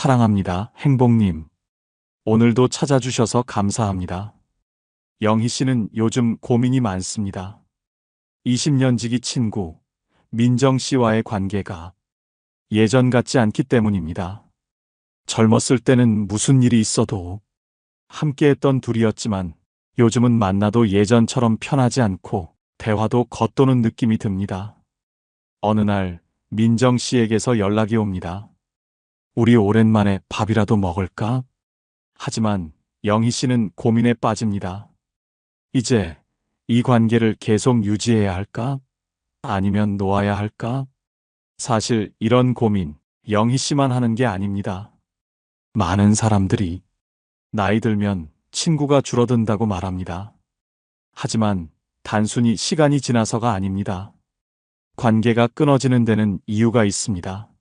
사랑합니다, 행복님. 오늘도 찾아주셔서 감사합니다. 영희 씨는 요즘 고민이 많습니다. 20년 지기 친구, 민정 씨와의 관계가 예전 같지 않기 때문입니다. 젊었을 때는 무슨 일이 있어도 함께했던 둘이었지만 요즘은 만나도 예전처럼 편하지 않고 대화도 겉도는 느낌이 듭니다. 어느 날 민정 씨에게서 연락이 옵니다. 우리 오랜만에 밥이라도 먹을까? 하지만 영희 씨는 고민에 빠집니다. 이제 이 관계를 계속 유지해야 할까? 아니면 놓아야 할까? 사실 이런 고민 영희 씨만 하는 게 아닙니다. 많은 사람들이 나이 들면 친구가 줄어든다고 말합니다. 하지만 단순히 시간이 지나서가 아닙니다. 관계가 끊어지는 데는 이유가 있습니다.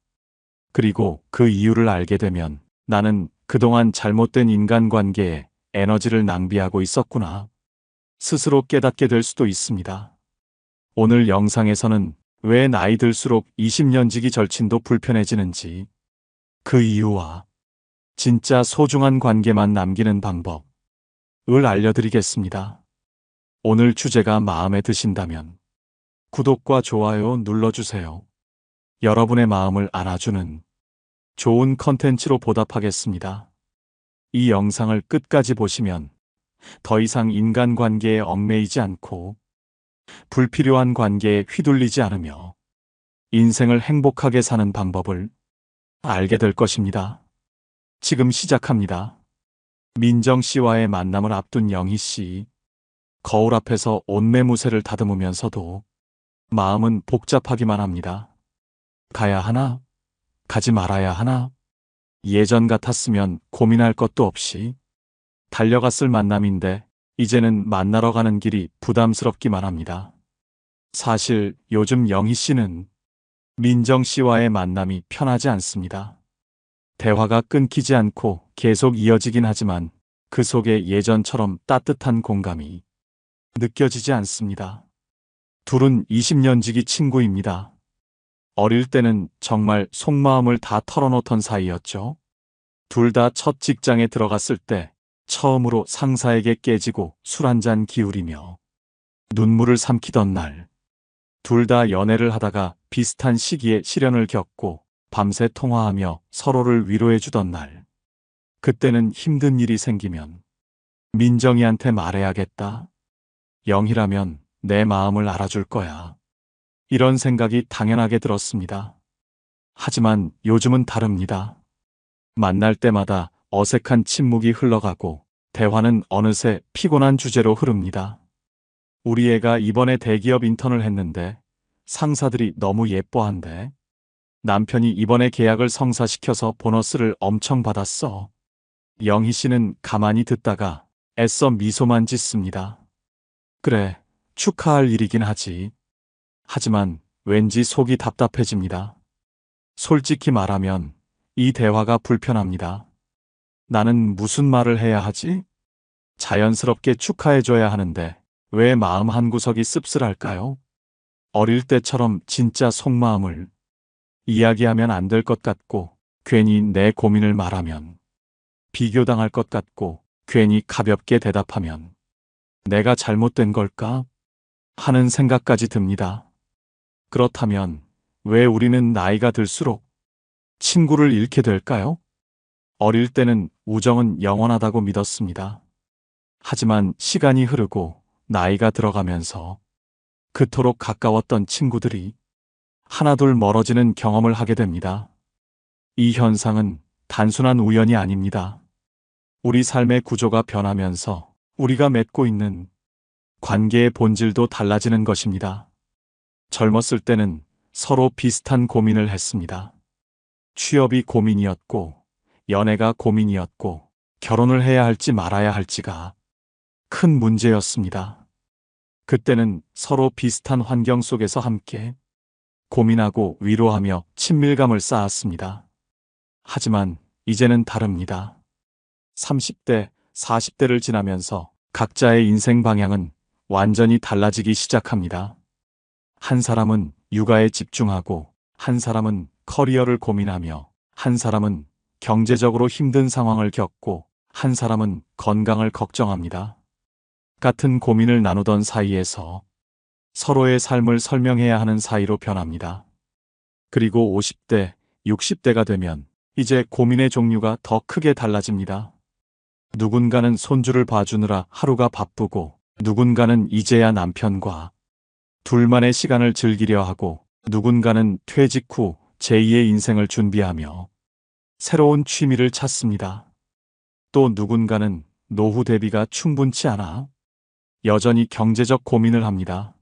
그리고 그 이유를 알게 되면 나는 그동안 잘못된 인간관계에 에너지를 낭비하고 있었구나. 스스로 깨닫게 될 수도 있습니다. 오늘 영상에서는 왜 나이 들수록 20년 지기 절친도 불편해지는지, 그 이유와 진짜 소중한 관계만 남기는 방법을 알려드리겠습니다. 오늘 주제가 마음에 드신다면 구독과 좋아요 눌러주세요. 여러분의 마음을 안아주는 좋은 컨텐츠로 보답하겠습니다. 이 영상을 끝까지 보시면 더 이상 인간관계에 얽매이지 않고 불필요한 관계에 휘둘리지 않으며 인생을 행복하게 사는 방법을 알게 될 것입니다. 지금 시작합니다. 민정 씨와의 만남을 앞둔 영희 씨. 거울 앞에서 옷매무새를 다듬으면서도 마음은 복잡하기만 합니다. 가야 하나? 가지 말아야 하나? 예전 같았으면 고민할 것도 없이 달려갔을 만남인데 이제는 만나러 가는 길이 부담스럽기만 합니다. 사실 요즘 영희 씨는 민정 씨와의 만남이 편하지 않습니다. 대화가 끊기지 않고 계속 이어지긴 하지만 그 속에 예전처럼 따뜻한 공감이 느껴지지 않습니다. 둘은 20년 지기 친구입니다. 어릴 때는 정말 속마음을 다 털어놓던 사이였죠. 둘 다 첫 직장에 들어갔을 때 처음으로 상사에게 깨지고 술 한잔 기울이며 눈물을 삼키던 날, 둘 다 연애를 하다가 비슷한 시기에 시련을 겪고 밤새 통화하며 서로를 위로해주던 날, 그때는 힘든 일이 생기면 민정이한테 말해야겠다. 영희라면 내 마음을 알아줄 거야. 이런 생각이 당연하게 들었습니다. 하지만 요즘은 다릅니다. 만날 때마다 어색한 침묵이 흘러가고 대화는 어느새 피곤한 주제로 흐릅니다. 우리 애가 이번에 대기업 인턴을 했는데 상사들이 너무 예뻐한대. 남편이 이번에 계약을 성사시켜서 보너스를 엄청 받았어. 영희 씨는 가만히 듣다가 애써 미소만 짓습니다. 그래, 축하할 일이긴 하지. 하지만 왠지 속이 답답해집니다. 솔직히 말하면 이 대화가 불편합니다. 나는 무슨 말을 해야 하지? 자연스럽게 축하해줘야 하는데 왜 마음 한구석이 씁쓸할까요? 어릴 때처럼 진짜 속마음을 이야기하면 안 될 것 같고 괜히 내 고민을 말하면 비교당할 것 같고 괜히 가볍게 대답하면 내가 잘못된 걸까? 하는 생각까지 듭니다. 그렇다면 왜 우리는 나이가 들수록 친구를 잃게 될까요? 어릴 때는 우정은 영원하다고 믿었습니다. 하지만 시간이 흐르고 나이가 들어가면서 그토록 가까웠던 친구들이 하나둘 멀어지는 경험을 하게 됩니다. 이 현상은 단순한 우연이 아닙니다. 우리 삶의 구조가 변하면서 우리가 맺고 있는 관계의 본질도 달라지는 것입니다. 젊었을 때는 서로 비슷한 고민을 했습니다. 취업이 고민이었고, 연애가 고민이었고, 결혼을 해야 할지 말아야 할지가 큰 문제였습니다. 그때는 서로 비슷한 환경 속에서 함께 고민하고 위로하며 친밀감을 쌓았습니다. 하지만 이제는 다릅니다. 30대, 40대를 지나면서 각자의 인생 방향은 완전히 달라지기 시작합니다. 한 사람은 육아에 집중하고, 한 사람은 커리어를 고민하며, 한 사람은 경제적으로 힘든 상황을 겪고 한 사람은 건강을 걱정합니다. 같은 고민을 나누던 사이에서 서로의 삶을 설명해야 하는 사이로 변합니다. 그리고 50대, 60대가 되면 이제 고민의 종류가 더 크게 달라집니다. 누군가는 손주를 봐주느라 하루가 바쁘고, 누군가는 이제야 남편과 둘만의 시간을 즐기려 하고, 누군가는 퇴직 후 제2의 인생을 준비하며 새로운 취미를 찾습니다. 또 누군가는 노후 대비가 충분치 않아 여전히 경제적 고민을 합니다.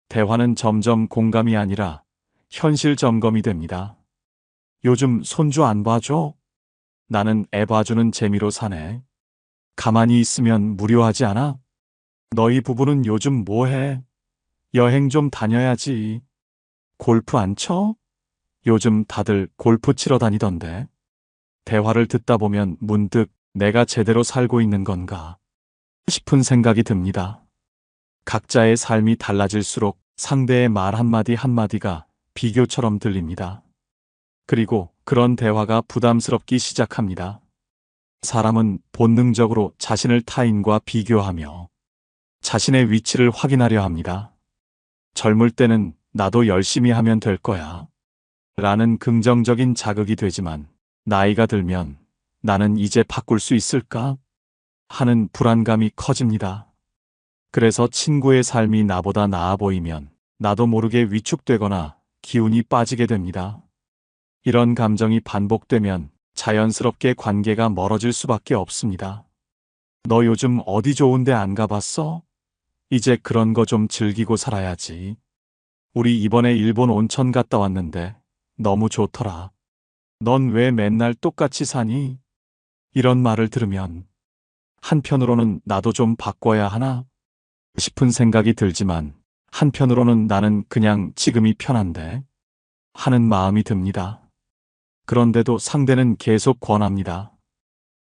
대화는 점점 공감이 아니라 현실 점검이 됩니다. 요즘 손주 안 봐줘? 나는 애 봐주는 재미로 사네. 가만히 있으면 무료하지 않아? 너희 부부는 요즘 뭐 해? 여행 좀 다녀야지. 골프 안 쳐? 요즘 다들 골프 치러 다니던데. 대화를 듣다 보면 문득 내가 제대로 살고 있는 건가 싶은 생각이 듭니다. 각자의 삶이 달라질수록 상대의 말 한마디 한마디가 비교처럼 들립니다. 그리고 그런 대화가 부담스럽기 시작합니다. 사람은 본능적으로 자신을 타인과 비교하며 자신의 위치를 확인하려 합니다. 젊을 때는 나도 열심히 하면 될 거야 라는 긍정적인 자극이 되지만, 나이가 들면 나는 이제 바꿀 수 있을까? 하는 불안감이 커집니다. 그래서 친구의 삶이 나보다 나아 보이면 나도 모르게 위축되거나 기운이 빠지게 됩니다. 이런 감정이 반복되면 자연스럽게 관계가 멀어질 수밖에 없습니다. 너 요즘 어디 좋은데 안 가봤어? 이제 그런 거 좀 즐기고 살아야지. 우리 이번에 일본 온천 갔다 왔는데 너무 좋더라. 넌 왜 맨날 똑같이 사니? 이런 말을 들으면 한편으로는 나도 좀 바꿔야 하나 싶은 생각이 들지만, 한편으로는 나는 그냥 지금이 편한데 하는 마음이 듭니다. 그런데도 상대는 계속 권합니다.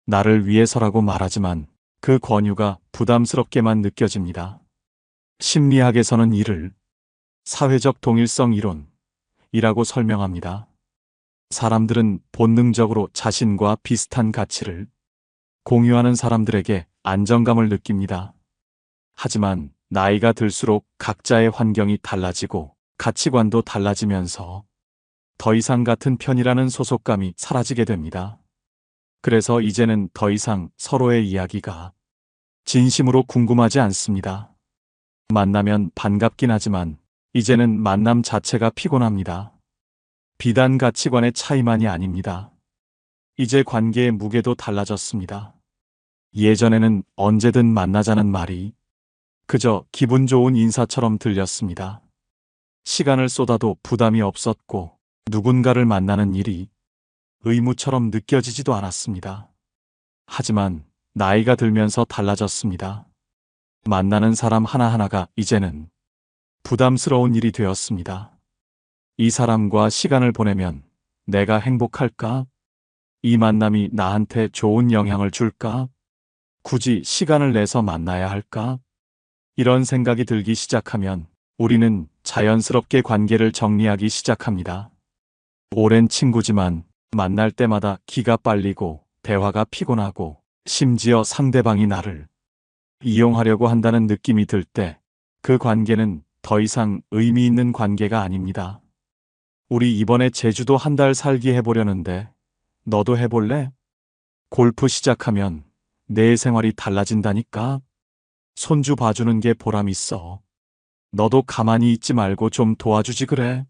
나를 위해서라고 말하지만 그 권유가 부담스럽게만 느껴집니다. 심리학에서는 이를 사회적 동일성 이론이라고 설명합니다. 사람들은 본능적으로 자신과 비슷한 가치를 공유하는 사람들에게 안정감을 느낍니다. 하지만 나이가 들수록 각자의 환경이 달라지고 가치관도 달라지면서 더 이상 같은 편이라는 소속감이 사라지게 됩니다. 그래서 이제는 더 이상 서로의 이야기가 진심으로 궁금하지 않습니다. 만나면 반갑긴 하지만 이제는 만남 자체가 피곤합니다. 비단 가치관의 차이만이 아닙니다. 이제 관계의 무게도 달라졌습니다. 예전에는 언제든 만나자는 말이 그저 기분 좋은 인사처럼 들렸습니다. 시간을 쏟아도 부담이 없었고, 누군가를 만나는 일이 의무처럼 느껴지지도 않았습니다. 하지만 나이가 들면서 달라졌습니다. 만나는 사람 하나하나가 이제는 부담스러운 일이 되었습니다. 이 사람과 시간을 보내면 내가 행복할까? 이 만남이 나한테 좋은 영향을 줄까? 굳이 시간을 내서 만나야 할까? 이런 생각이 들기 시작하면 우리는 자연스럽게 관계를 정리하기 시작합니다. 오랜 친구지만 만날 때마다 기가 빨리고 대화가 피곤하고, 심지어 상대방이 나를 이용하려고 한다는 느낌이 들 때 그 관계는 더 이상 의미 있는 관계가 아닙니다. 우리 이번에 제주도 한 달 살기 해보려는데 너도 해볼래? 골프 시작하면 내 생활이 달라진다니까. 손주 봐주는 게 보람 있어. 너도 가만히 있지 말고 좀 도와주지 그래.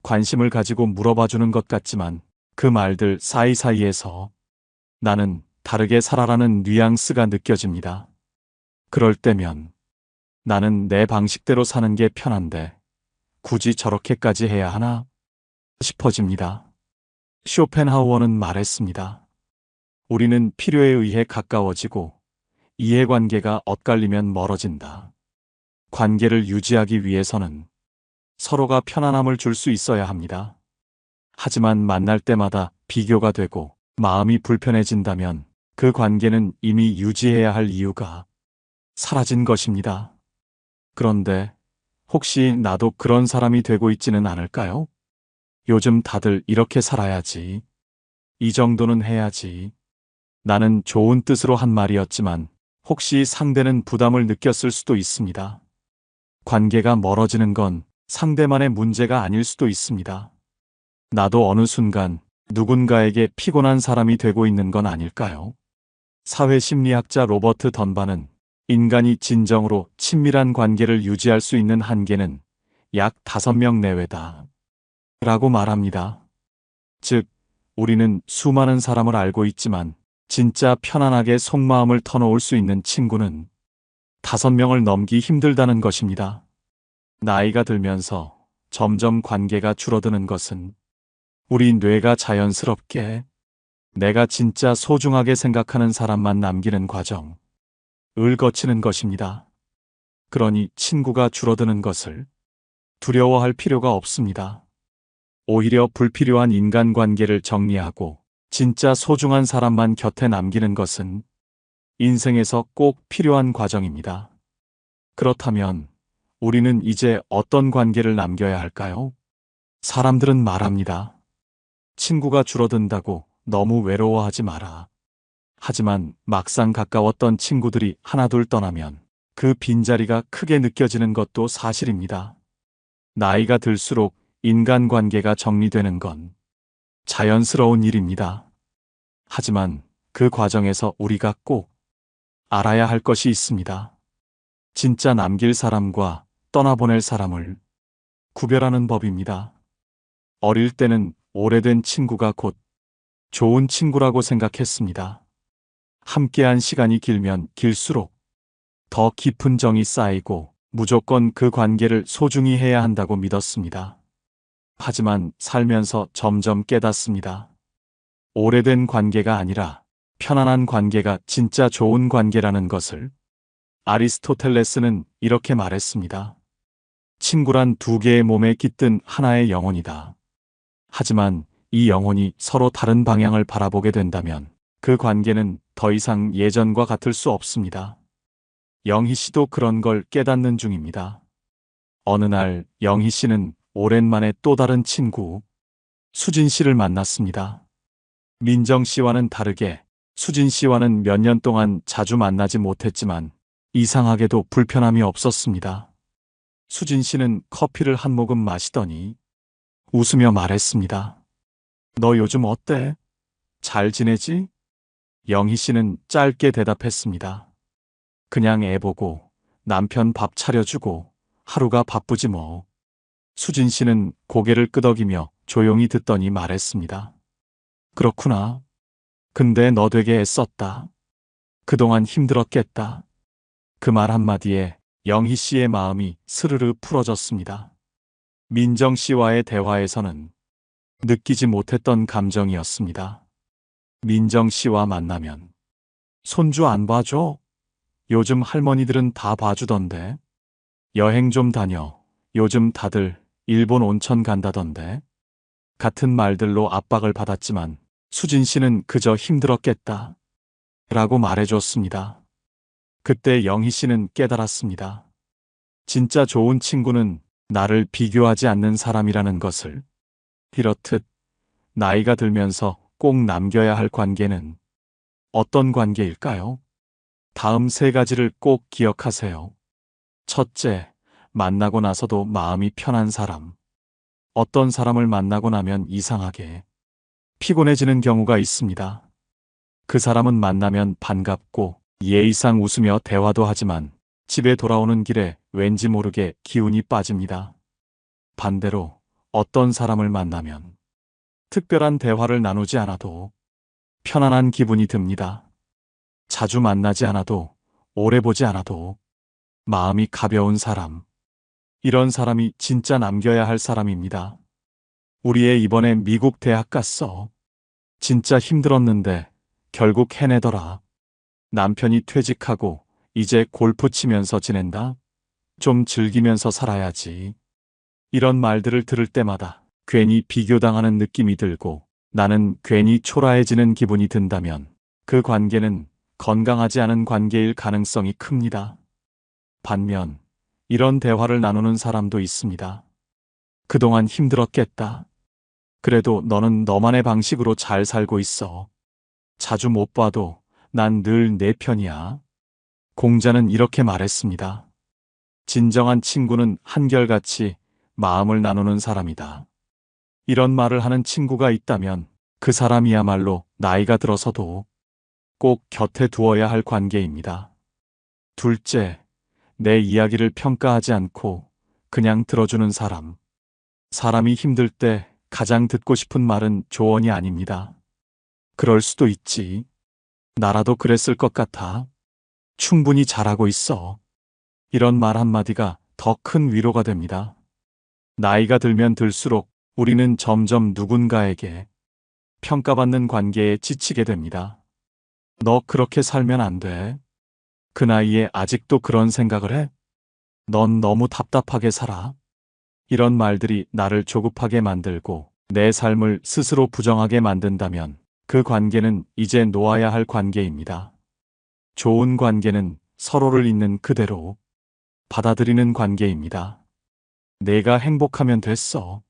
관심을 가지고 물어봐주는 것 같지만 그 말들 사이사이에서 나는 다르게 살아라는 뉘앙스가 느껴집니다. 그럴 때면 나는 내 방식대로 사는 게 편한데 굳이 저렇게까지 해야 하나 싶어집니다. 쇼펜하우어는 말했습니다. 우리는 필요에 의해 가까워지고 이해관계가 엇갈리면 멀어진다. 관계를 유지하기 위해서는 서로가 편안함을 줄 수 있어야 합니다. 하지만 만날 때마다 비교가 되고 마음이 불편해진다면 그 관계는 이미 유지해야 할 이유가 사라진 것입니다. 그런데 혹시 나도 그런 사람이 되고 있지는 않을까요? 요즘 다들 이렇게 살아야지, 이 정도는 해야지. 나는 좋은 뜻으로 한 말이었지만 혹시 상대는 부담을 느꼈을 수도 있습니다. 관계가 멀어지는 건 상대만의 문제가 아닐 수도 있습니다. 나도 어느 순간 누군가에게 피곤한 사람이 되고 있는 건 아닐까요? 사회심리학자 로버트 던반은 인간이 진정으로 친밀한 관계를 유지할 수 있는 한계는 약 5명 내외다 라고 말합니다. 즉, 우리는 수많은 사람을 알고 있지만 진짜 편안하게 속마음을 터놓을 수 있는 친구는 5명을 넘기 힘들다는 것입니다. 나이가 들면서 점점 관계가 줄어드는 것은 우리 뇌가 자연스럽게 내가 진짜 소중하게 생각하는 사람만 남기는 과정을 거치는 것입니다. 그러니 친구가 줄어드는 것을 두려워할 필요가 없습니다. 오히려 불필요한 인간관계를 정리하고 진짜 소중한 사람만 곁에 남기는 것은 인생에서 꼭 필요한 과정입니다. 그렇다면 우리는 이제 어떤 관계를 남겨야 할까요? 사람들은 말합니다. 친구가 줄어든다고 너무 외로워하지 마라. 하지만 막상 가까웠던 친구들이 하나둘 떠나면 그 빈자리가 크게 느껴지는 것도 사실입니다. 나이가 들수록 인간관계가 정리되는 건 자연스러운 일입니다. 하지만 그 과정에서 우리가 꼭 알아야 할 것이 있습니다. 진짜 남길 사람과 떠나보낼 사람을 구별하는 법입니다. 어릴 때는 오래된 친구가 곧 좋은 친구라고 생각했습니다. 함께한 시간이 길면 길수록 더 깊은 정이 쌓이고 무조건 그 관계를 소중히 해야 한다고 믿었습니다. 하지만 살면서 점점 깨닫습니다. 오래된 관계가 아니라 편안한 관계가 진짜 좋은 관계라는 것을. 아리스토텔레스는 이렇게 말했습니다. 친구란 2개의 몸에 깃든 하나의 영혼이다. 하지만 이 영혼이 서로 다른 방향을 바라보게 된다면 그 관계는 더 이상 예전과 같을 수 없습니다. 영희 씨도 그런 걸 깨닫는 중입니다. 어느 날 영희 씨는 오랜만에 또 다른 친구 수진 씨를 만났습니다. 민정 씨와는 다르게 수진 씨와는 몇 년 동안 자주 만나지 못했지만 이상하게도 불편함이 없었습니다. 수진 씨는 커피를 한 모금 마시더니 웃으며 말했습니다. 너 요즘 어때? 잘 지내지? 영희 씨는 짧게 대답했습니다. 그냥 애 보고 남편 밥 차려주고 하루가 바쁘지 뭐. 수진 씨는 고개를 끄덕이며 조용히 듣더니 말했습니다. 그렇구나. 근데 너 되게 애썼다. 그동안 힘들었겠다. 그 말 한마디에 영희 씨의 마음이 스르르 풀어졌습니다. 민정 씨와의 대화에서는 느끼지 못했던 감정이었습니다. 민정 씨와 만나면 손주 안 봐줘? 요즘 할머니들은 다 봐주던데. 여행 좀 다녀. 요즘 다들 일본 온천 간다던데. 같은 말들로 압박을 받았지만 수진 씨는 그저 힘들었겠다 라고 말해줬습니다. 그때 영희 씨는 깨달았습니다. 진짜 좋은 친구는 나를 비교하지 않는 사람이라는 것을. 이렇듯 나이가 들면서 꼭 남겨야 할 관계는 어떤 관계일까요? 다음 3가지를 꼭 기억하세요. 첫째, 만나고 나서도 마음이 편한 사람. 어떤 사람을 만나고 나면 이상하게 피곤해지는 경우가 있습니다. 그 사람은 만나면 반갑고 예의상 웃으며 대화도 하지만 집에 돌아오는 길에 왠지 모르게 기운이 빠집니다. 반대로 어떤 사람을 만나면 특별한 대화를 나누지 않아도 편안한 기분이 듭니다. 자주 만나지 않아도 오래 보지 않아도 마음이 가벼운 사람. 이런 사람이 진짜 남겨야 할 사람입니다. 우리 애 이번에 미국 대학 갔어. 진짜 힘들었는데 결국 해내더라. 남편이 퇴직하고 이제 골프 치면서 지낸다. 좀 즐기면서 살아야지. 이런 말들을 들을 때마다 괜히 비교당하는 느낌이 들고 나는 괜히 초라해지는 기분이 든다면 그 관계는 건강하지 않은 관계일 가능성이 큽니다. 반면 이런 대화를 나누는 사람도 있습니다. 그동안 힘들었겠다. 그래도 너는 너만의 방식으로 잘 살고 있어. 자주 못 봐도 난 늘 내 편이야. 공자는 이렇게 말했습니다. 진정한 친구는 한결같이 마음을 나누는 사람이다. 이런 말을 하는 친구가 있다면 그 사람이야말로 나이가 들어서도 꼭 곁에 두어야 할 관계입니다. 둘째, 내 이야기를 평가하지 않고 그냥 들어주는 사람. 사람이 힘들 때 가장 듣고 싶은 말은 조언이 아닙니다. 그럴 수도 있지. 나라도 그랬을 것 같아. 충분히 잘하고 있어. 이런 말 한마디가 더 큰 위로가 됩니다. 나이가 들면 들수록 우리는 점점 누군가에게 평가받는 관계에 지치게 됩니다. 너 그렇게 살면 안 돼. 그 나이에 아직도 그런 생각을 해? 넌 너무 답답하게 살아. 이런 말들이 나를 조급하게 만들고 내 삶을 스스로 부정하게 만든다면 그 관계는 이제 놓아야 할 관계입니다. 좋은 관계는 서로를 있는 그대로 받아들이는 관계입니다. 내가 행복하면 됐어.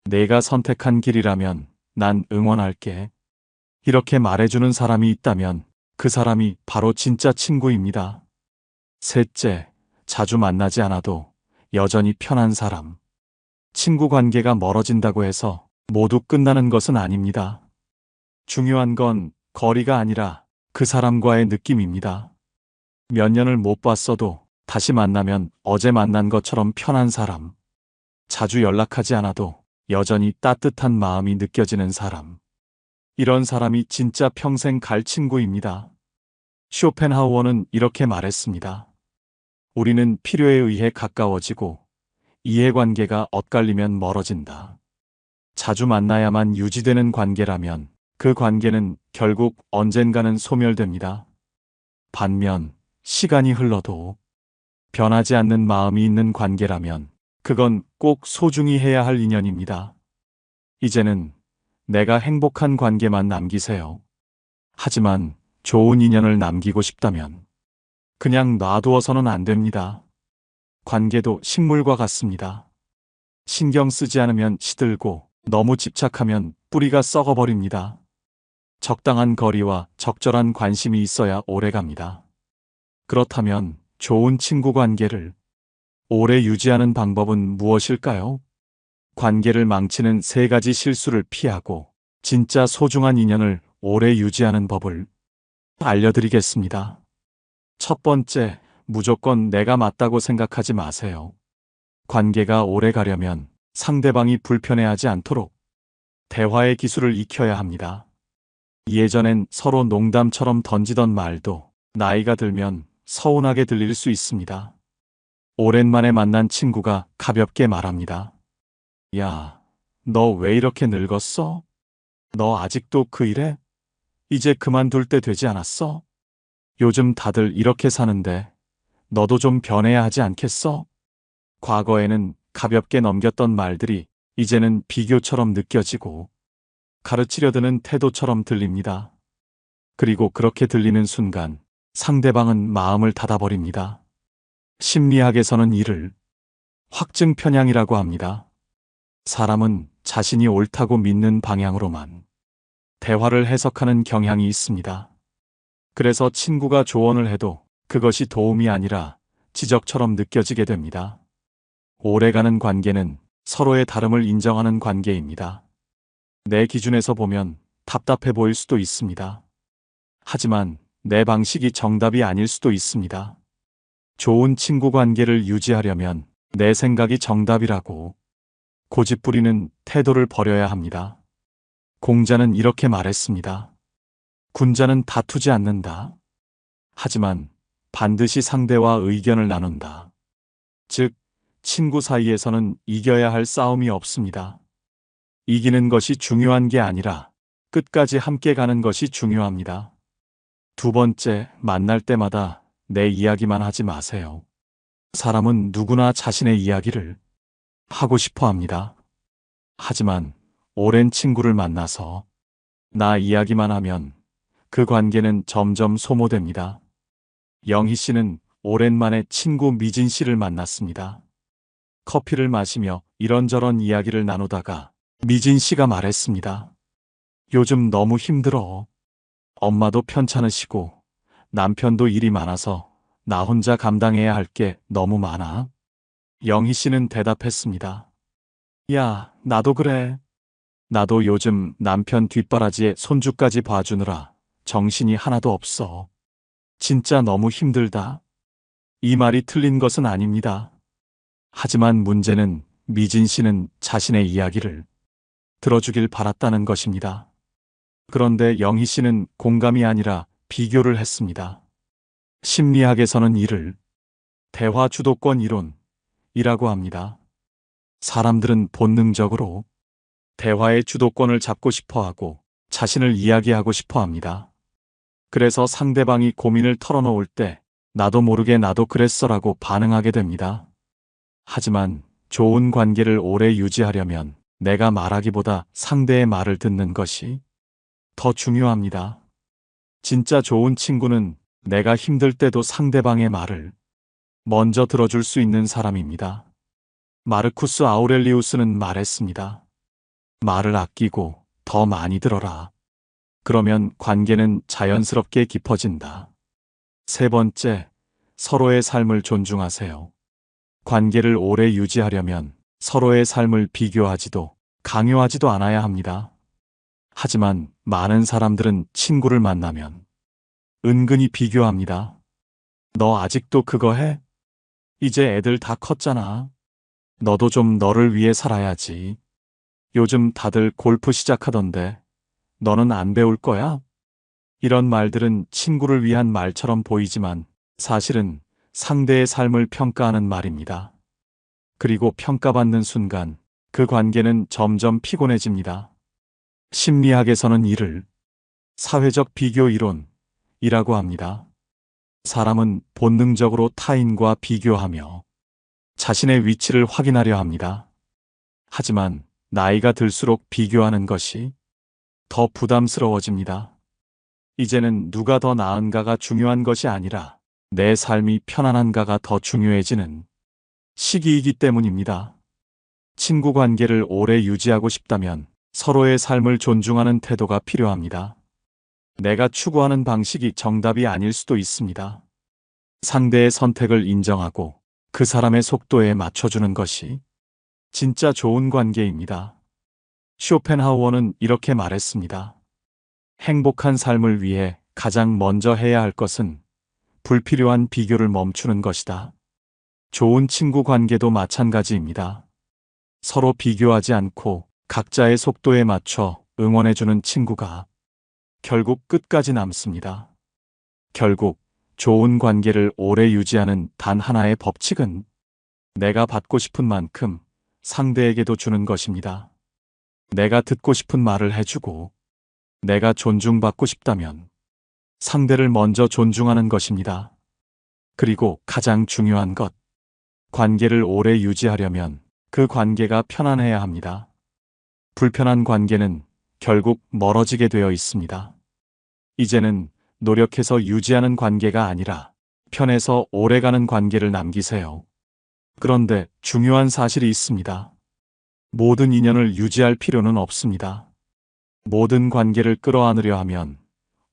내가 선택한 길이라면 난 응원할게. 이렇게 말해주는 사람이 있다면 그 사람이 바로 진짜 친구입니다. 셋째, 자주 만나지 않아도 여전히 편한 사람. 친구 관계가 멀어진다고 해서 모두 끝나는 것은 아닙니다. 중요한 건 거리가 아니라 그 사람과의 느낌입니다. 몇 년을 못 봤어도 다시 만나면 어제 만난 것처럼 편한 사람. 자주 연락하지 않아도 여전히 따뜻한 마음이 느껴지는 사람. 이런 사람이 진짜 평생 갈 친구입니다. 쇼펜하우어는 이렇게 말했습니다. 우리는 필요에 의해 가까워지고 이해관계가 엇갈리면 멀어진다. 자주 만나야만 유지되는 관계라면 그 관계는 결국 언젠가는 소멸됩니다. 반면 시간이 흘러도 변하지 않는 마음이 있는 관계라면 그건 꼭 소중히 해야 할 인연입니다. 이제는 내가 행복한 관계만 남기세요. 하지만 좋은 인연을 남기고 싶다면 그냥 놔두어서는 안 됩니다. 관계도 식물과 같습니다. 신경 쓰지 않으면 시들고 너무 집착하면 뿌리가 썩어버립니다. 적당한 거리와 적절한 관심이 있어야 오래갑니다. 그렇다면 좋은 친구 관계를 오래 유지하는 방법은 무엇일까요? 관계를 망치는 3가지 실수를 피하고 진짜 소중한 인연을 오래 유지하는 법을 알려드리겠습니다. 첫 번째, 무조건 내가 맞다고 생각하지 마세요. 관계가 오래 가려면 상대방이 불편해하지 않도록 대화의 기술을 익혀야 합니다. 예전엔 서로 농담처럼 던지던 말도 나이가 들면 서운하게 들릴 수 있습니다. 오랜만에 만난 친구가 가볍게 말합니다. 야, 너 왜 이렇게 늙었어? 너 아직도 그 일해? 이제 그만둘 때 되지 않았어? 요즘 다들 이렇게 사는데 너도 좀 변해야 하지 않겠어? 과거에는 가볍게 넘겼던 말들이 이제는 비교처럼 느껴지고 가르치려 드는 태도처럼 들립니다. 그리고 그렇게 들리는 순간 상대방은 마음을 닫아버립니다. 심리학에서는 이를 확증 편향이라고 합니다. 사람은 자신이 옳다고 믿는 방향으로만 대화를 해석하는 경향이 있습니다. 그래서 친구가 조언을 해도 그것이 도움이 아니라 지적처럼 느껴지게 됩니다. 오래가는 관계는 서로의 다름을 인정하는 관계입니다. 내 기준에서 보면 답답해 보일 수도 있습니다. 하지만 내 방식이 정답이 아닐 수도 있습니다. 좋은 친구 관계를 유지하려면 내 생각이 정답이라고 고집부리는 태도를 버려야 합니다. 공자는 이렇게 말했습니다. 군자는 다투지 않는다. 하지만 반드시 상대와 의견을 나눈다. 즉, 친구 사이에서는 이겨야 할 싸움이 없습니다. 이기는 것이 중요한 게 아니라 끝까지 함께 가는 것이 중요합니다. 두 번째, 만날 때마다 내 이야기만 하지 마세요. 사람은 누구나 자신의 이야기를 하고 싶어 합니다. 하지만 오랜 친구를 만나서 나 이야기만 하면 그 관계는 점점 소모됩니다. 영희 씨는 오랜만에 친구 미진 씨를 만났습니다. 커피를 마시며 이런저런 이야기를 나누다가 미진 씨가 말했습니다. 요즘 너무 힘들어. 엄마도 편찮으시고 남편도 일이 많아서 나 혼자 감당해야 할 게 너무 많아. 영희 씨는 대답했습니다. 야, 나도 그래. 나도 요즘 남편 뒷바라지에 손주까지 봐주느라 정신이 하나도 없어. 진짜 너무 힘들다. 이 말이 틀린 것은 아닙니다. 하지만 문제는 미진 씨는 자신의 이야기를 들어주길 바랐다는 것입니다. 그런데 영희 씨는 공감이 아니라 비교를 했습니다. 심리학에서는 이를 대화 주도권 이론이라고 합니다. 사람들은 본능적으로 대화의 주도권을 잡고 싶어 하고 자신을 이야기하고 싶어 합니다. 그래서 상대방이 고민을 털어놓을 때 나도 모르게 나도 그랬어라고 반응하게 됩니다. 하지만 좋은 관계를 오래 유지하려면 내가 말하기보다 상대의 말을 듣는 것이 더 중요합니다. 진짜 좋은 친구는 내가 힘들 때도 상대방의 말을 먼저 들어줄 수 있는 사람입니다. 마르쿠스 아우렐리우스는 말했습니다. 말을 아끼고 더 많이 들어라. 그러면 관계는 자연스럽게 깊어진다. 세 번째, 서로의 삶을 존중하세요. 관계를 오래 유지하려면 서로의 삶을 비교하지도 강요하지도 않아야 합니다. 하지만 많은 사람들은 친구를 만나면 은근히 비교합니다. 너 아직도 그거 해? 이제 애들 다 컸잖아. 너도 좀 너를 위해 살아야지. 요즘 다들 골프 시작하던데 너는 안 배울 거야? 이런 말들은 친구를 위한 말처럼 보이지만 사실은 상대의 삶을 평가하는 말입니다. 그리고 평가받는 순간 그 관계는 점점 피곤해집니다. 심리학에서는 이를 사회적 비교 이론이라고 합니다. 사람은 본능적으로 타인과 비교하며 자신의 위치를 확인하려 합니다. 하지만 나이가 들수록 비교하는 것이 더 부담스러워집니다. 이제는 누가 더 나은가가 중요한 것이 아니라 내 삶이 편안한가가 더 중요해지는 시기이기 때문입니다. 친구 관계를 오래 유지하고 싶다면 서로의 삶을 존중하는 태도가 필요합니다. 내가 추구하는 방식이 정답이 아닐 수도 있습니다. 상대의 선택을 인정하고 그 사람의 속도에 맞춰주는 것이 진짜 좋은 관계입니다. 쇼펜하우어는 이렇게 말했습니다. 행복한 삶을 위해 가장 먼저 해야 할 것은 불필요한 비교를 멈추는 것이다. 좋은 친구 관계도 마찬가지입니다. 서로 비교하지 않고 각자의 속도에 맞춰 응원해주는 친구가 결국 끝까지 남습니다. 결국 좋은 관계를 오래 유지하는 단 하나의 법칙은 내가 받고 싶은 만큼 상대에게도 주는 것입니다. 내가 듣고 싶은 말을 해주고 내가 존중받고 싶다면 상대를 먼저 존중하는 것입니다. 그리고 가장 중요한 것, 관계를 오래 유지하려면 그 관계가 편안해야 합니다. 불편한 관계는 결국 멀어지게 되어 있습니다. 이제는 노력해서 유지하는 관계가 아니라 편해서 오래가는 관계를 남기세요. 그런데 중요한 사실이 있습니다. 모든 인연을 유지할 필요는 없습니다. 모든 관계를 끌어안으려 하면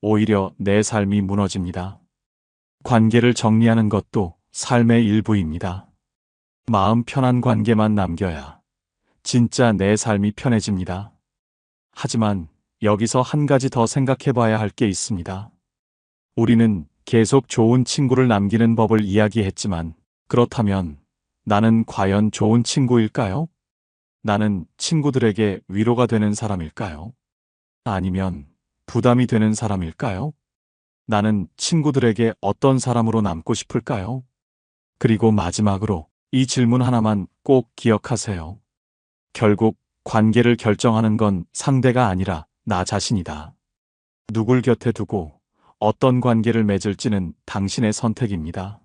오히려 내 삶이 무너집니다. 관계를 정리하는 것도 삶의 일부입니다. 마음 편한 관계만 남겨야 진짜 내 삶이 편해집니다. 하지만 여기서 한 가지 더 생각해 봐야 할 게 있습니다. 우리는 계속 좋은 친구를 남기는 법을 이야기했지만 그렇다면 나는 과연 좋은 친구일까요? 나는 친구들에게 위로가 되는 사람일까요? 아니면 부담이 되는 사람일까요? 나는 친구들에게 어떤 사람으로 남고 싶을까요? 그리고 마지막으로 이 질문 하나만 꼭 기억하세요. 결국 관계를 결정하는 건 상대가 아니라 나 자신이다. 누굴 곁에 두고 어떤 관계를 맺을지는 당신의 선택입니다.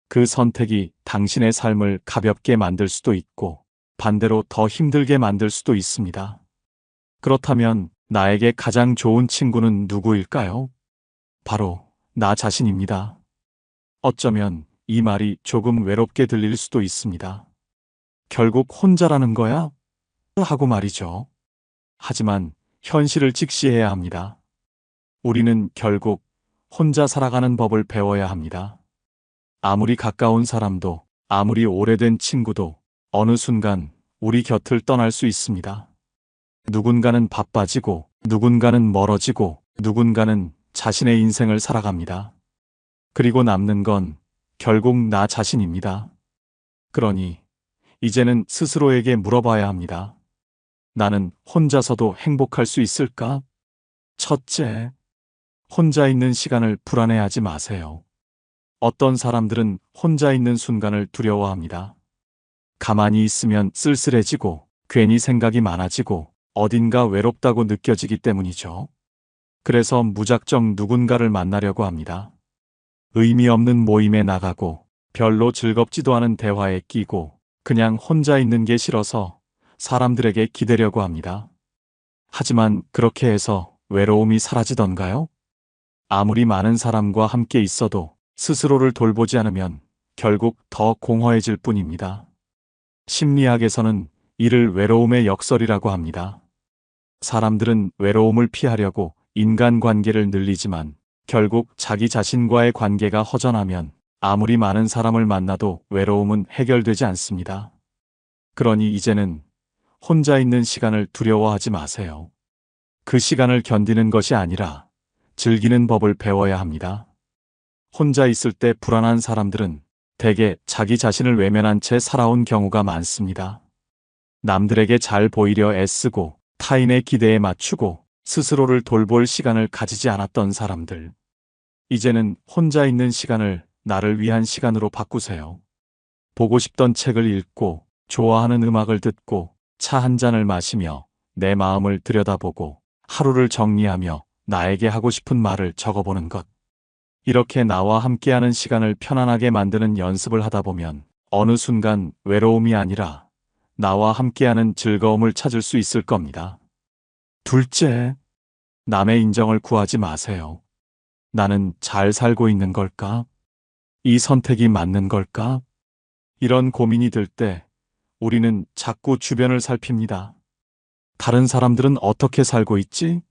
그 선택이 당신의 삶을 가볍게 만들 수도 있고 반대로 더 힘들게 만들 수도 있습니다. 그렇다면 나에게 가장 좋은 친구는 누구일까요? 바로 나 자신입니다. 어쩌면 이 말이 조금 외롭게 들릴 수도 있습니다. 결국 혼자라는 거야? 하고 말이죠. 하지만 현실을 직시해야 합니다. 우리는 결국 혼자 살아가는 법을 배워야 합니다. 아무리 가까운 사람도, 아무리 오래된 친구도 어느 순간 우리 곁을 떠날 수 있습니다. 누군가는 바빠지고, 누군가는 멀어지고, 누군가는 자신의 인생을 살아갑니다. 그리고 남는 건 결국 나 자신입니다. 그러니 이제는 스스로에게 물어봐야 합니다. 나는 혼자서도 행복할 수 있을까? 첫째, 혼자 있는 시간을 불안해하지 마세요. 어떤 사람들은 혼자 있는 순간을 두려워합니다. 가만히 있으면 쓸쓸해지고, 괜히 생각이 많아지고, 어딘가 외롭다고 느껴지기 때문이죠. 그래서 무작정 누군가를 만나려고 합니다. 의미 없는 모임에 나가고, 별로 즐겁지도 않은 대화에 끼고, 그냥 혼자 있는 게 싫어서 사람들에게 기대려고 합니다. 하지만 그렇게 해서 외로움이 사라지던가요? 아무리 많은 사람과 함께 있어도 스스로를 돌보지 않으면 결국 더 공허해질 뿐입니다. 심리학에서는 이를 외로움의 역설이라고 합니다. 사람들은 외로움을 피하려고 인간관계를 늘리지만 결국 자기 자신과의 관계가 허전하면 아무리 많은 사람을 만나도 외로움은 해결되지 않습니다. 그러니 이제는 혼자 있는 시간을 두려워하지 마세요. 그 시간을 견디는 것이 아니라 즐기는 법을 배워야 합니다. 혼자 있을 때 불안한 사람들은 대개 자기 자신을 외면한 채 살아온 경우가 많습니다. 남들에게 잘 보이려 애쓰고 타인의 기대에 맞추고 스스로를 돌볼 시간을 가지지 않았던 사람들. 이제는 혼자 있는 시간을 나를 위한 시간으로 바꾸세요. 보고 싶던 책을 읽고 좋아하는 음악을 듣고 차 한 잔을 마시며 내 마음을 들여다보고 하루를 정리하며 나에게 하고 싶은 말을 적어보는 것. 이렇게 나와 함께하는 시간을 편안하게 만드는 연습을 하다 보면 어느 순간 외로움이 아니라 나와 함께하는 즐거움을 찾을 수 있을 겁니다. 둘째, 남의 인정을 구하지 마세요. 나는 잘 살고 있는 걸까? 이 선택이 맞는 걸까? 이런 고민이 들 때 우리는 자꾸 주변을 살핍니다. 다른 사람들은 어떻게 살고 있지?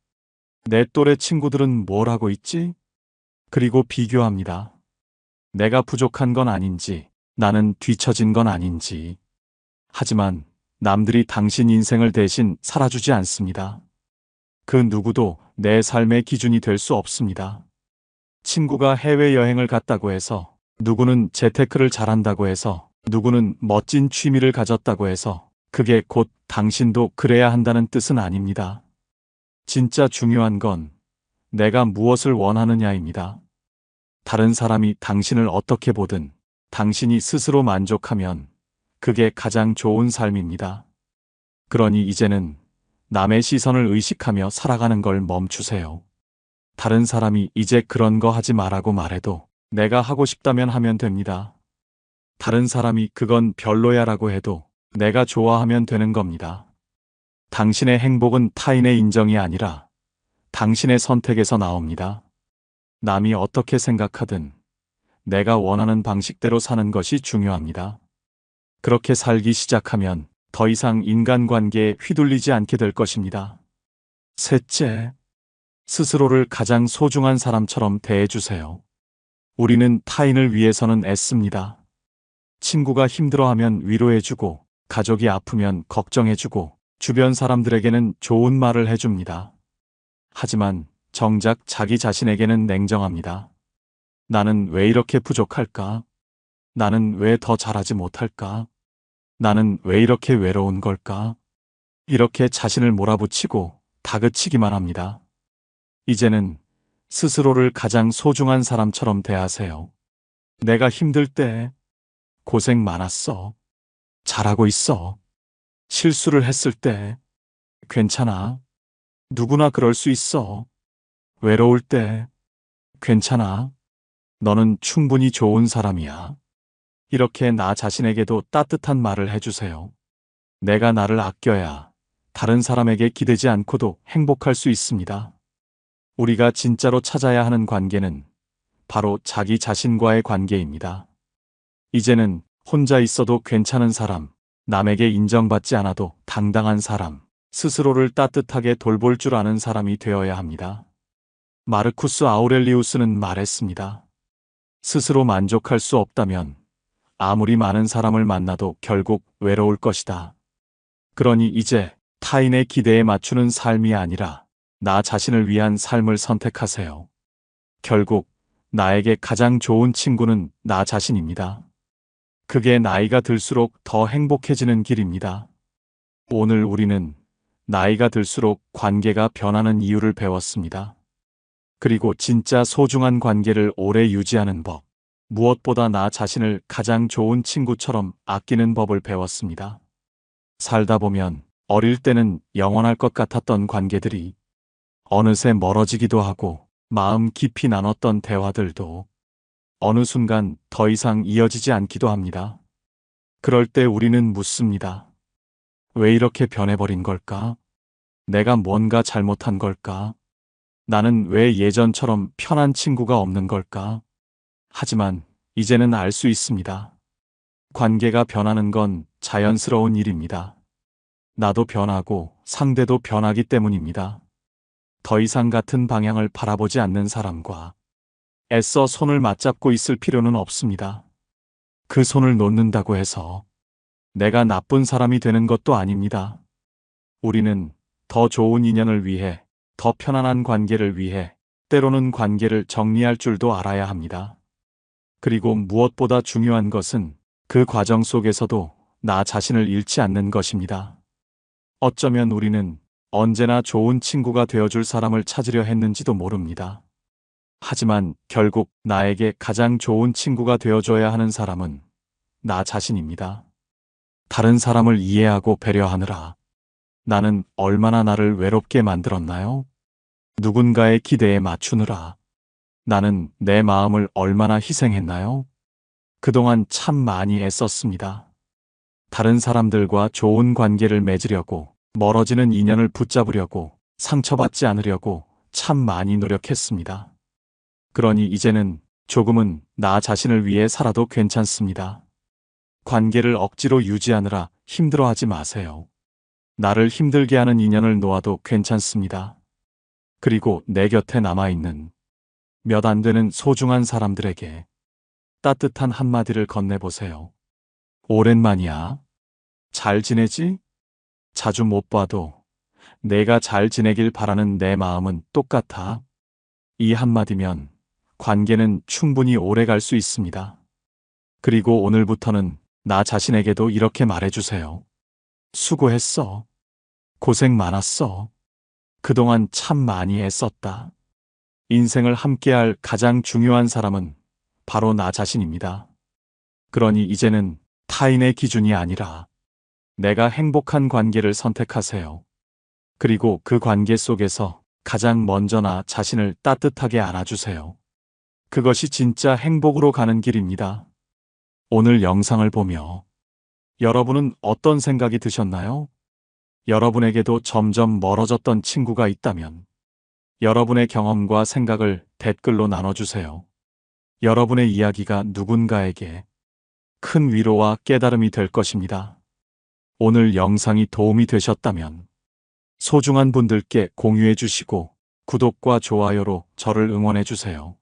내 또래 친구들은 뭘 하고 있지? 그리고 비교합니다. 내가 부족한 건 아닌지, 나는 뒤처진 건 아닌지. 하지만 남들이 당신 인생을 대신 살아주지 않습니다. 그 누구도 내 삶의 기준이 될 수 없습니다. 친구가 해외여행을 갔다고 해서, 누구는 재테크를 잘한다고 해서, 누구는 멋진 취미를 가졌다고 해서 그게 곧 당신도 그래야 한다는 뜻은 아닙니다. 진짜 중요한 건 내가 무엇을 원하느냐입니다. 다른 사람이 당신을 어떻게 보든 당신이 스스로 만족하면 그게 가장 좋은 삶입니다. 그러니 이제는 남의 시선을 의식하며 살아가는 걸 멈추세요. 다른 사람이 이제 그런 거 하지 말라고 말해도 내가 하고 싶다면 하면 됩니다. 다른 사람이 그건 별로야라고 해도 내가 좋아하면 되는 겁니다. 당신의 행복은 타인의 인정이 아니라 당신의 선택에서 나옵니다. 남이 어떻게 생각하든 내가 원하는 방식대로 사는 것이 중요합니다. 그렇게 살기 시작하면 더 이상 인간관계에 휘둘리지 않게 될 것입니다. 셋째, 스스로를 가장 소중한 사람처럼 대해주세요. 우리는 타인을 위해서는 애씁니다. 친구가 힘들어하면 위로해주고, 가족이 아프면 걱정해주고, 주변 사람들에게는 좋은 말을 해줍니다. 하지만 정작 자기 자신에게는 냉정합니다. 나는 왜 이렇게 부족할까? 나는 왜 더 잘하지 못할까? 나는 왜 이렇게 외로운 걸까? 이렇게 자신을 몰아붙이고 다그치기만 합니다. 이제는 스스로를 가장 소중한 사람처럼 대하세요. 내가 힘들 때 고생 많았어. 잘하고 있어. 실수를 했을 때 괜찮아. 누구나 그럴 수 있어. 외로울 때 괜찮아. 너는 충분히 좋은 사람이야. 이렇게 나 자신에게도 따뜻한 말을 해주세요. 내가 나를 아껴야 다른 사람에게 기대지 않고도 행복할 수 있습니다. 우리가 진짜로 찾아야 하는 관계는 바로 자기 자신과의 관계입니다. 이제는 혼자 있어도 괜찮은 사람, 남에게 인정받지 않아도 당당한 사람, 스스로를 따뜻하게 돌볼 줄 아는 사람이 되어야 합니다. 마르쿠스 아우렐리우스는 말했습니다. 스스로 만족할 수 없다면 아무리 많은 사람을 만나도 결국 외로울 것이다. 그러니 이제 타인의 기대에 맞추는 삶이 아니라 나 자신을 위한 삶을 선택하세요. 결국 나에게 가장 좋은 친구는 나 자신입니다. 그게 나이가 들수록 더 행복해지는 길입니다. 오늘 우리는 나이가 들수록 관계가 변하는 이유를 배웠습니다. 그리고 진짜 소중한 관계를 오래 유지하는 법, 무엇보다 나 자신을 가장 좋은 친구처럼 아끼는 법을 배웠습니다. 살다 보면 어릴 때는 영원할 것 같았던 관계들이 어느새 멀어지기도 하고 마음 깊이 나눴던 대화들도 어느 순간 더 이상 이어지지 않기도 합니다. 그럴 때 우리는 묻습니다. 왜 이렇게 변해버린 걸까? 내가 뭔가 잘못한 걸까? 나는 왜 예전처럼 편한 친구가 없는 걸까? 하지만 이제는 알 수 있습니다. 관계가 변하는 건 자연스러운 일입니다. 나도 변하고 상대도 변하기 때문입니다. 더 이상 같은 방향을 바라보지 않는 사람과 애써 손을 맞잡고 있을 필요는 없습니다. 그 손을 놓는다고 해서 내가 나쁜 사람이 되는 것도 아닙니다. 우리는 더 좋은 인연을 위해, 더 편안한 관계를 위해 때로는 관계를 정리할 줄도 알아야 합니다. 그리고 무엇보다 중요한 것은 그 과정 속에서도 나 자신을 잃지 않는 것입니다. 어쩌면 우리는 언제나 좋은 친구가 되어줄 사람을 찾으려 했는지도 모릅니다. 하지만 결국 나에게 가장 좋은 친구가 되어줘야 하는 사람은 나 자신입니다. 다른 사람을 이해하고 배려하느라 나는 얼마나 나를 외롭게 만들었나요? 누군가의 기대에 맞추느라 나는 내 마음을 얼마나 희생했나요? 그동안 참 많이 애썼습니다. 다른 사람들과 좋은 관계를 맺으려고, 멀어지는 인연을 붙잡으려고, 상처받지 않으려고 참 많이 노력했습니다. 그러니 이제는 조금은 나 자신을 위해 살아도 괜찮습니다. 관계를 억지로 유지하느라 힘들어하지 마세요. 나를 힘들게 하는 인연을 놓아도 괜찮습니다. 그리고 내 곁에 남아있는 몇 안 되는 소중한 사람들에게 따뜻한 한마디를 건네보세요. 오랜만이야. 잘 지내지? 자주 못 봐도 내가 잘 지내길 바라는 내 마음은 똑같아. 이 한마디면 관계는 충분히 오래 갈 수 있습니다. 그리고 오늘부터는 나 자신에게도 이렇게 말해주세요. 수고했어. 고생 많았어. 그동안 참 많이 애썼다. 인생을 함께할 가장 중요한 사람은 바로 나 자신입니다. 그러니 이제는 타인의 기준이 아니라 내가 행복한 관계를 선택하세요. 그리고 그 관계 속에서 가장 먼저 나 자신을 따뜻하게 안아주세요. 그것이 진짜 행복으로 가는 길입니다. 오늘 영상을 보며 여러분은 어떤 생각이 드셨나요? 여러분에게도 점점 멀어졌던 친구가 있다면 여러분의 경험과 생각을 댓글로 나눠주세요. 여러분의 이야기가 누군가에게 큰 위로와 깨달음이 될 것입니다. 오늘 영상이 도움이 되셨다면 소중한 분들께 공유해 주시고 구독과 좋아요로 저를 응원해 주세요.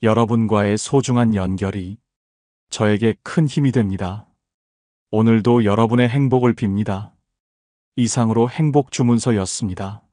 여러분과의 소중한 연결이 저에게 큰 힘이 됩니다. 오늘도 여러분의 행복을 빕니다. 이상으로 행복 주문서였습니다.